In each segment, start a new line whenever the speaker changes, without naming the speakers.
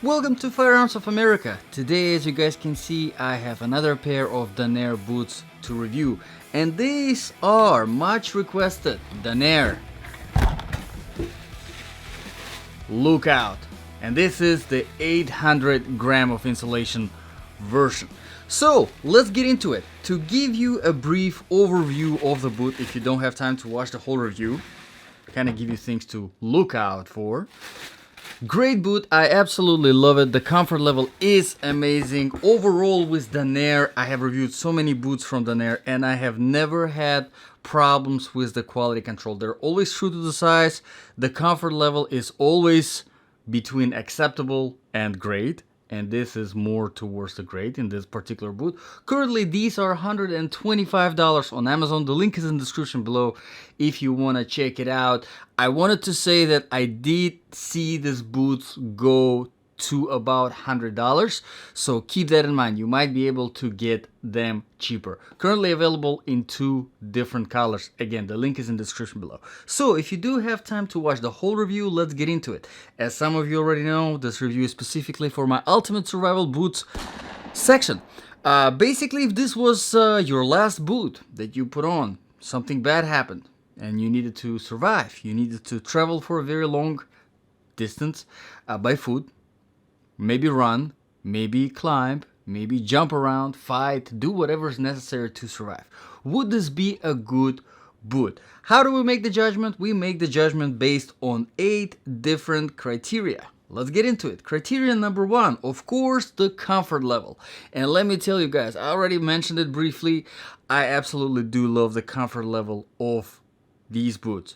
Welcome to Firearms of America. Today, as you guys can see, I have another pair of Danair boots to review, and these are much requested Danair Lookout, and this is the 800 gram of insulation version. So let's get into it. To give you a brief overview of the boot, if you don't have time to watch the whole review, kind of give you things to look out for. Great boot, I absolutely love it. The comfort level is amazing. Overall with Danair, I have reviewed so many boots from Danair and I have never had problems with the quality control. They're always true to the size. The comfort level is always between acceptable and great. And this is more towards the great in this particular boot. Currently, these are $125 on Amazon. The link is in the description below if you want to check it out. I wanted to say that I did see these boots go to about $100, so keep that in mind. You might be able to get them cheaper. Currently available in 2 different colors. Again, the link is in the description below. So if you do have time to watch the whole review, let's get into it. As some of you already know, this review is specifically for my Ultimate Survival Boots section. Basically, if this was your last boot that you put on, something bad happened and you needed to survive, you needed to travel for a very long distance by foot, maybe run, maybe climb, maybe jump around, fight, do whatever is necessary to survive. Would this be a good boot? How do we make the judgment? We make the judgment based on 8 different criteria. Let's get into it. Criteria number 1, of course, the comfort level. And let me tell you guys, I already mentioned it briefly. I absolutely do love the comfort level of these boots.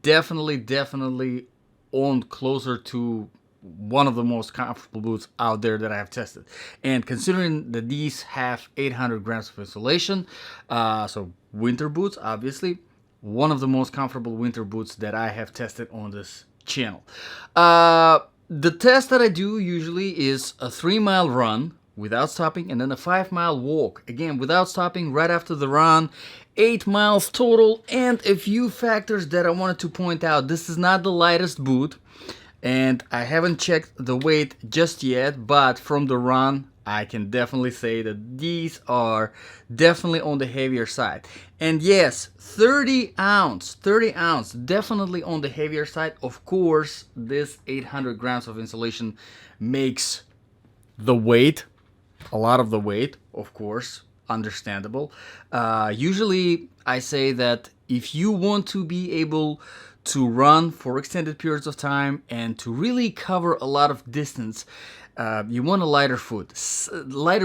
Definitely on closer to one of the most comfortable boots out there that I have tested. And considering that these have 800 grams of insulation, so winter boots, obviously, one of the most comfortable winter boots that I have tested on this channel. The test that I do usually is a 3-mile run without stopping, and then a 5-mile walk, again without stopping, right after the run. 8 miles total. And a few factors that I wanted to point out: this is not the lightest boot, and I haven't checked the weight just yet, but from the run I can definitely say that these are definitely on the heavier side. And yes, 30 ounce, definitely on the heavier side. Of course, this 800 grams of insulation makes the weight, a lot of the weight, of course, understandable. Usually I say that if you want to be able to run for extended periods of time and to really cover a lot of distance, you want a lighter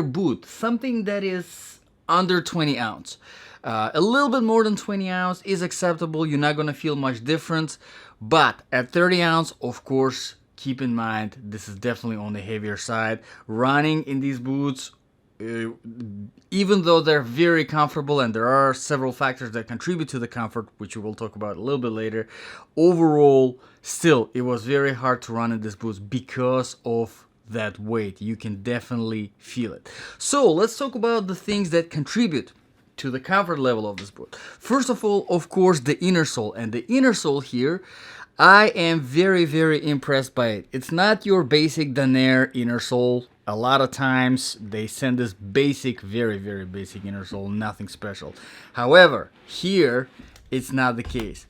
boot, something that is under 20 ounce. A little bit more than 20 ounce is acceptable. You're not going to feel much difference, but at 30 ounce, of course, keep in mind this is definitely on the heavier side. Running in these boots, even though they're very comfortable and there are several factors that contribute to the comfort, which we will talk about a little bit later, overall, still, it was very hard to run in these boots because of that weight. You can definitely feel it. So let's talk about the things that contribute to the comfort level of this boot. First of all, of course, the inner sole. And the inner sole here, I am very impressed by it. It's not your basic Danair inner sole. A lot of times they send this basic, very basic inner sole, nothing special. However, here it's not the case.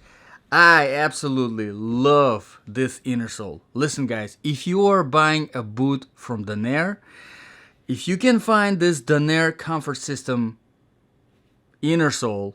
I absolutely love this inner sole. Listen guys, if you are buying a boot from Danair, if you can find this Danair Comfort System inner sole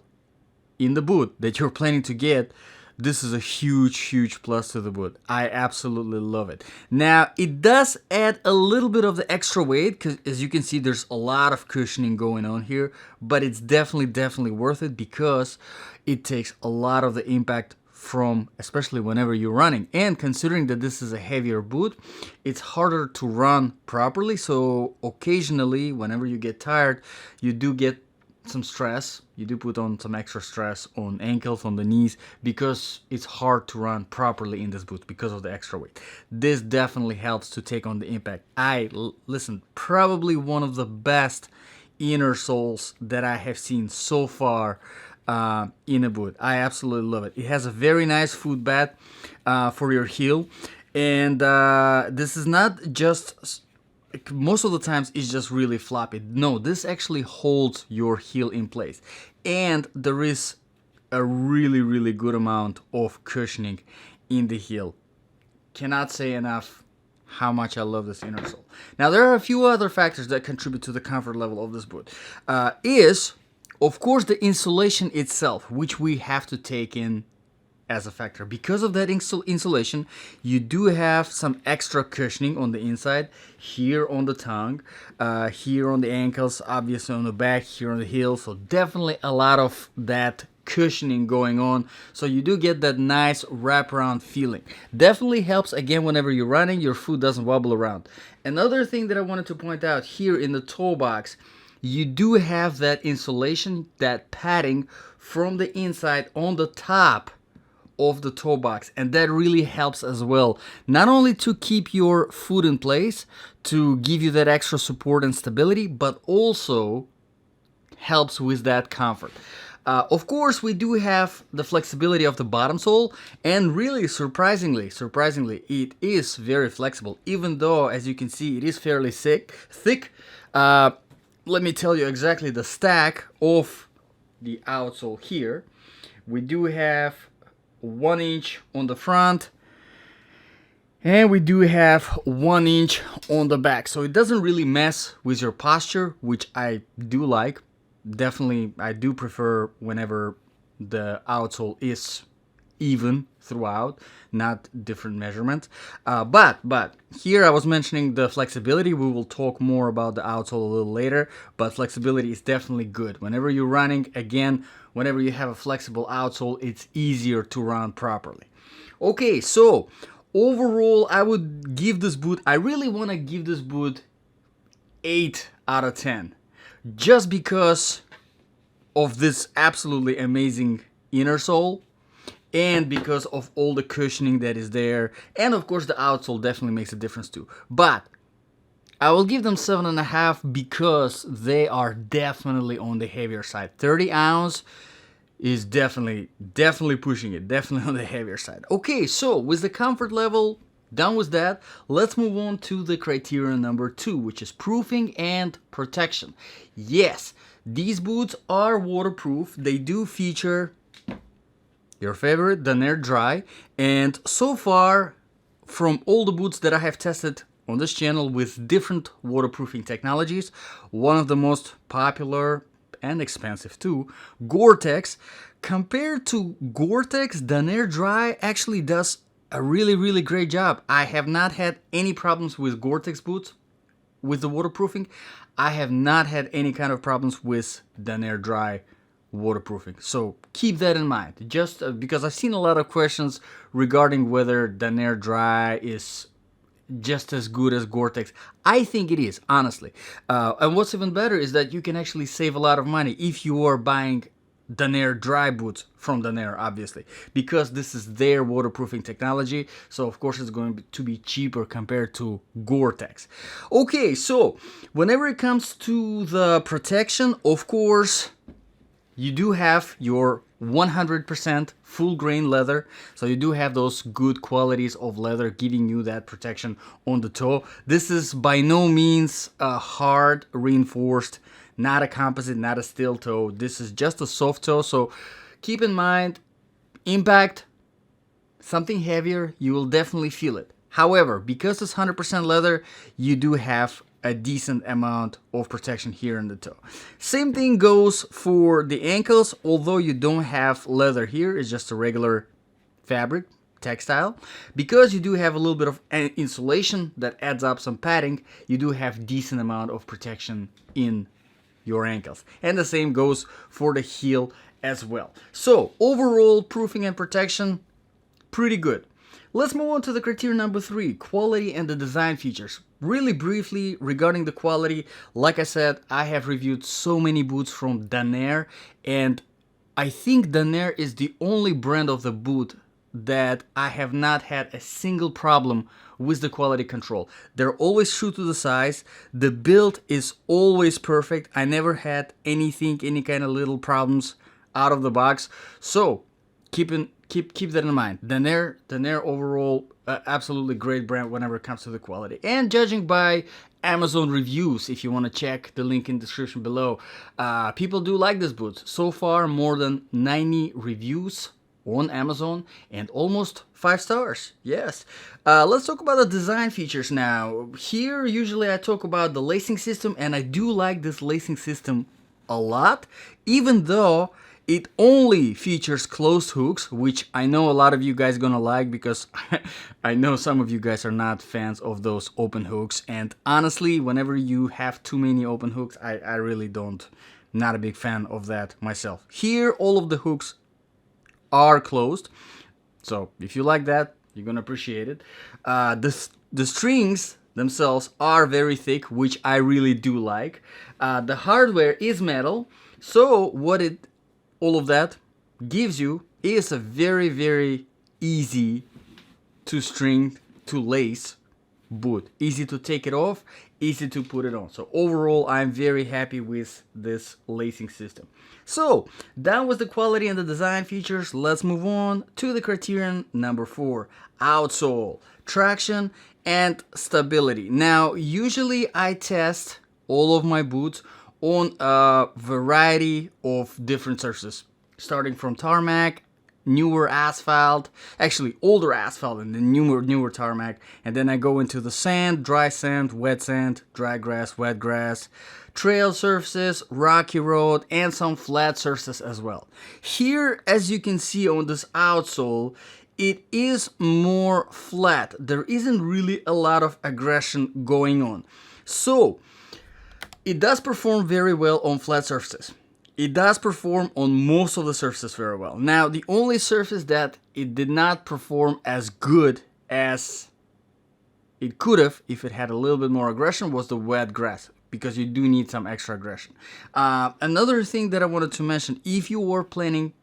in the boot that you're planning to get, this is a huge plus to the boot. I absolutely love it. Now, it does add a little bit of the extra weight because, as you can see, there's a lot of cushioning going on here, but it's definitely worth it because it takes a lot of the impact from, especially whenever you're running. And considering that this is a heavier boot, it's harder to run properly. So occasionally, whenever you get tired, you do get some stress. You do put on some extra stress on ankles, on the knees, because it's hard to run properly in this boot because of the extra weight. This definitely helps to take on the impact. Listen, probably one of the best inner soles that I have seen so far in a boot. I absolutely love it. It has a very nice foot bed for your heel. And this is not just, most of the times it's just really floppy. No, this actually holds your heel in place. And there is a really, really good amount of cushioning in the heel. Cannot say enough how much I love this inner sole. Now, there are a few other factors that contribute to the comfort level of this boot. Is, of course, the insulation itself, which we have to take in as a factor. Because of that insulation, you do have some extra cushioning on the inside, here on the tongue, here on the ankles, obviously on the back, here on the heel. So definitely a lot of that cushioning going on, so you do get that nice wraparound feeling. Definitely helps again whenever you're running, your foot doesn't wobble around. Another thing that I wanted to point out here in the toe box, you do have that insulation, that padding from the inside on the top of the toe box, and that really helps as well, not only to keep your foot in place, to give you that extra support and stability, but also helps with that comfort. Of course, we do have the flexibility of the bottom sole, and really surprisingly, it is very flexible, even though, as you can see, it is fairly thick. Let me tell you exactly the stack of the outsole here. We do have 1 inch on the front, and we do have 1 inch on the back, so it doesn't really mess with your posture, which I do like. Definitely, I do prefer whenever the outsole is even throughout, not different measurements. But here I was mentioning the flexibility. We will talk more about the outsole a little later, but flexibility is definitely good. Whenever you're running, again, whenever you have a flexible outsole, it's easier to run properly. Okay, so overall, I would give this boot, I really want to give this boot 8 out of 10. Just because of this absolutely amazing inner sole, and because of all the cushioning that is there, and of course the outsole definitely makes a difference too. But I will give them 7.5 because they are definitely on the heavier side. 30 ounce is definitely pushing it, definitely on the heavier side. Okay, so with the comfort level done with that, let's move on to the criteria number 2, which is proofing and protection. Yes, these boots are waterproof. They do feature your favorite Danair Dry, and so far, from all the boots that I have tested on this channel with different waterproofing technologies, one of the most popular and expensive too, Gore-Tex. Compared to Gore-Tex, Danair Dry actually does a really great job. I have not had any problems with Gore-Tex boots with the waterproofing. I have not had any kind of problems with Danair Dry waterproofing. So keep that in mind. Just because I've seen a lot of questions regarding whether Danair Dry is just as good as Gore-Tex. I think it is, honestly. And what's even better is that you can actually save a lot of money if you are buying Danair Dry boots from Danair, obviously, because this is their waterproofing technology, so of course it's going to be cheaper compared to Gore-Tex. Okay, so whenever it comes to the protection, of course, you do have your 100% full grain leather, so you do have those good qualities of leather giving you that protection on the toe. This is by no means a hard reinforced, not a composite, not a steel toe. This is just a soft toe, so keep in mind, impact, something heavier, you will definitely feel it. However, because it's 100% leather, you do have a decent amount of protection here in the toe. Same thing goes for the ankles, although you don't have leather here, it's just a regular fabric, textile. Because you do have a little bit of insulation that adds up some padding, you do have decent amount of protection in your ankles. And the same goes for the heel as well. So overall, proofing and protection, pretty good. Let's move on to the criteria number 3, quality and the design features. Really briefly regarding the quality, like I said, I have reviewed so many boots from Danair, and I think Danair is the only brand of the boot that I have not had a single problem with the quality control. They're always true to the size. The build is always perfect. I never had any kind of little problems out of the box. So keep Keep that in mind. Daenerys overall, absolutely great brand whenever it comes to the quality. And judging by Amazon reviews, if you want to check the link in the description below, people do like this boot. So far, more than 90 reviews on Amazon and almost 5 stars. Yes. Let's talk about the design features now. Here, usually I talk about the lacing system, and I do like this lacing system a lot, even though it only features closed hooks, which I know a lot of you guys gonna like, because I know some of you guys are not fans of those open hooks. And honestly, whenever you have too many open hooks, I really not a big fan of that myself. Here, all of the hooks are closed, so if you like that, you're gonna appreciate it. The strings themselves are very thick, which I really do like. The hardware is metal, so all of that gives you is a very, very easy to string, to lace boot. Easy to take it off, easy to put it on. So overall, I'm very happy with this lacing system. So that was the quality and the design features. Let's move on to the criterion number 4, outsole, traction, and stability. Now, usually I test all of my boots on a variety of different surfaces, starting from tarmac, newer asphalt, actually older asphalt, and then newer tarmac, and then I go into the sand, dry sand, wet sand, dry grass, wet grass, trail surfaces, rocky road, and some flat surfaces as well. Here, as you can see on this outsole, it is more flat. There isn't really a lot of aggression going on. So it does perform very well on flat surfaces. It does perform on most of the surfaces very well. Now, the only surface that it did not perform as good as it could have if it had a little bit more aggression was the wet grass, because you do need some extra aggression. Another thing that I wanted to mention, if you were planning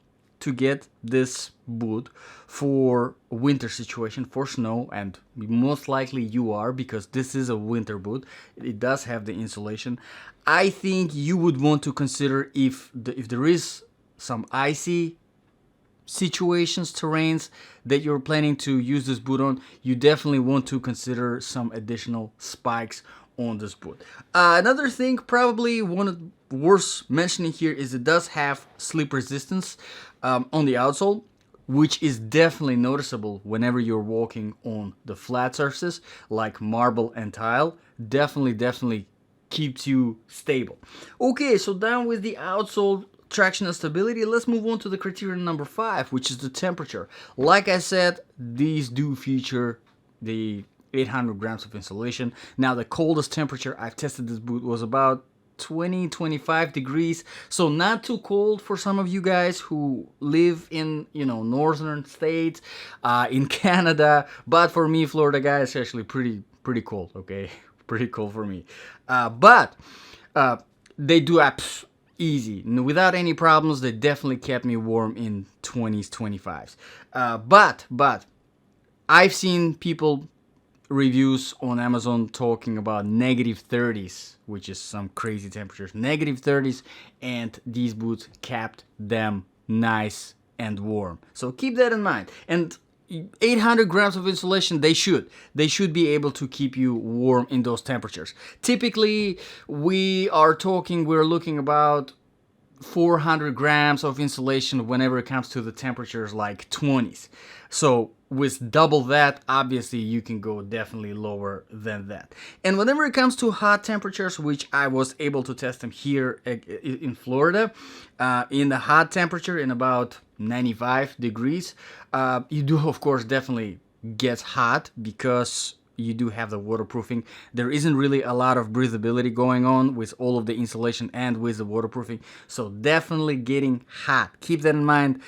to get this boot for winter situation, for snow, and most likely you are, because this is a winter boot, it does have the insulation, I think you would want to consider, if there is some icy situations, terrains that you're planning to use this boot on, you definitely want to consider some additional spikes on this boot. Another thing, probably one worth mentioning here, is it does have slip resistance on the outsole, which is definitely noticeable whenever you're walking on the flat surfaces like marble and tile. Definitely keeps you stable. Okay, so down with the outsole, traction and stability, let's move on to the criterion number 5, which is the temperature. Like I said, these do feature the 800 grams of insulation. Now, the coldest temperature I've tested this boot was about 20-25 degrees, so not too cold for some of you guys who live in, northern states, in Canada, but for me, Florida guy, it's actually pretty cold. Okay, pretty cold for me, but they do easy, without any problems. They definitely kept me warm in 20s, 25s, but I've seen people reviews on Amazon talking about negative 30s, which is some crazy temperatures, negative 30s, and these boots kept them nice and warm. So keep that in mind. And 800 grams of insulation, they should be able to keep you warm in those temperatures. Typically, we're looking about 400 grams of insulation whenever it comes to the temperatures like 20s. So with double that, obviously you can go definitely lower than that. And whenever it comes to hot temperatures, which I was able to test them here in Florida, in the hot temperature in about 95 degrees, you do of course definitely get hot because you do have the waterproofing. There isn't really a lot of breathability going on with all of the insulation and with the waterproofing, so definitely getting hot. Keep that in mind.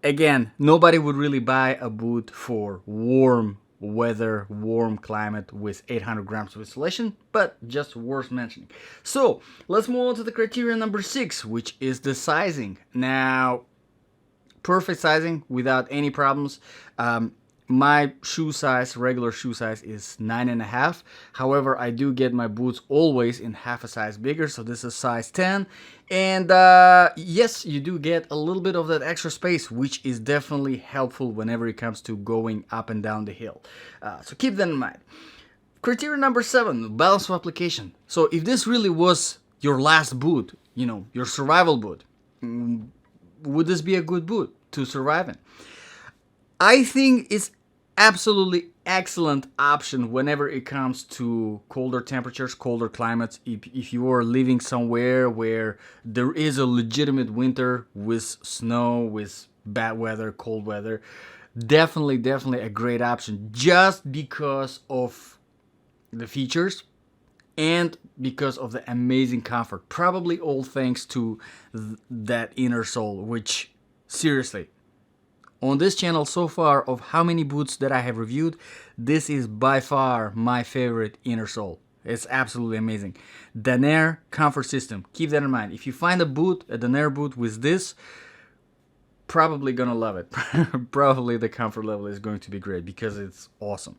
Again, nobody would really buy a boot for warm weather, warm climate with 800 grams of insulation, but just worth mentioning. So let's move on to the criterion number 6, which is the sizing. Now, perfect sizing without any problems. My shoe size, regular shoe size, is 9.5. However, I do get my boots always in half a size bigger, so this is size 10. And yes, you do get a little bit of that extra space, which is definitely helpful whenever it comes to going up and down the hill. So keep that in mind. Criteria number 7, balance of application. So if this really was your last boot, you know, your survival boot, would this be a good boot to survive in? I think it's absolutely excellent option whenever it comes to colder temperatures, colder climates. If you are living somewhere where there is a legitimate winter with snow, with bad weather, cold weather, definitely a great option just because of the features and because of the amazing comfort. Probably all thanks to that inner sole, which seriously, on this channel so far, of how many boots that I have reviewed, this is by far my favorite inner sole. It's absolutely amazing. Daner comfort system. Keep that in mind. If you find a boot, a Daner boot with this, probably gonna love it. Probably the comfort level is going to be great because it's awesome.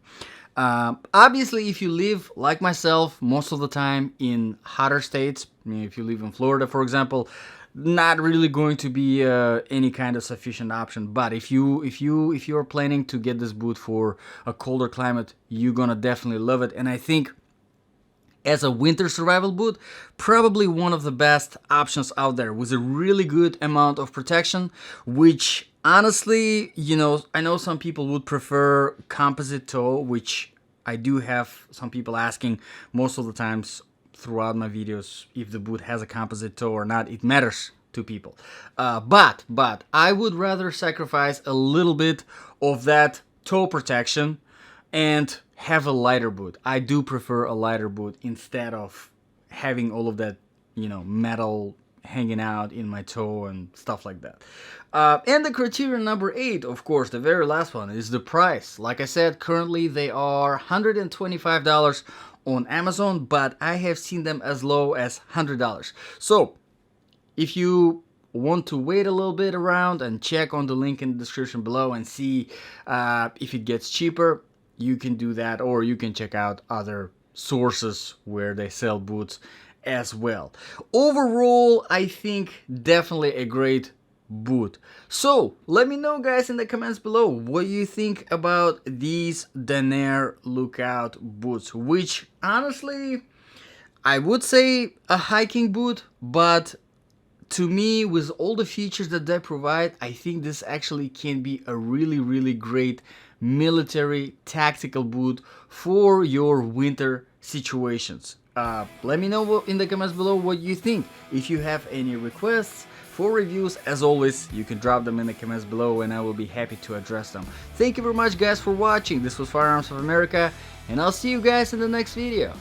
Obviously, if you live like myself most of the time in hotter states, I mean, if you live in Florida, for example, not really going to be any kind of sufficient option. But if you're planning to get this boot for a colder climate, you're gonna definitely love it. And I think as a winter survival boot, probably one of the best options out there with a really good amount of protection, which honestly, you know, I know some people would prefer composite toe, which I do have some people asking most of the times throughout my videos if the boot has a composite toe or not. It matters to people. But I would rather sacrifice a little bit of that toe protection and have a lighter boot. I do prefer a lighter boot instead of having all of that, you know, metal hanging out in my toe and stuff like that. And the criteria number 8, of course, the very last one, is the price. Like I said, currently they are $125 on Amazon, but I have seen them as low as $100. So if you want to wait a little bit around and check on the link in the description below and see if it gets cheaper, you can do that, or you can check out other sources where they sell boots as well. Overall, I think definitely a great boot. So let me know, guys, in the comments below what you think about these Daner Lookout boots, which honestly I would say a hiking boot, but to me, with all the features that they provide, I think this actually can be a really great military tactical boot for your winter situations. Let me know in the comments below what you think. If you have any requests for reviews, as always, you can drop them in the comments below and I will be happy to address them. Thank you very much, guys, for watching. This was Firearms of America, and I'll see you guys in the next video.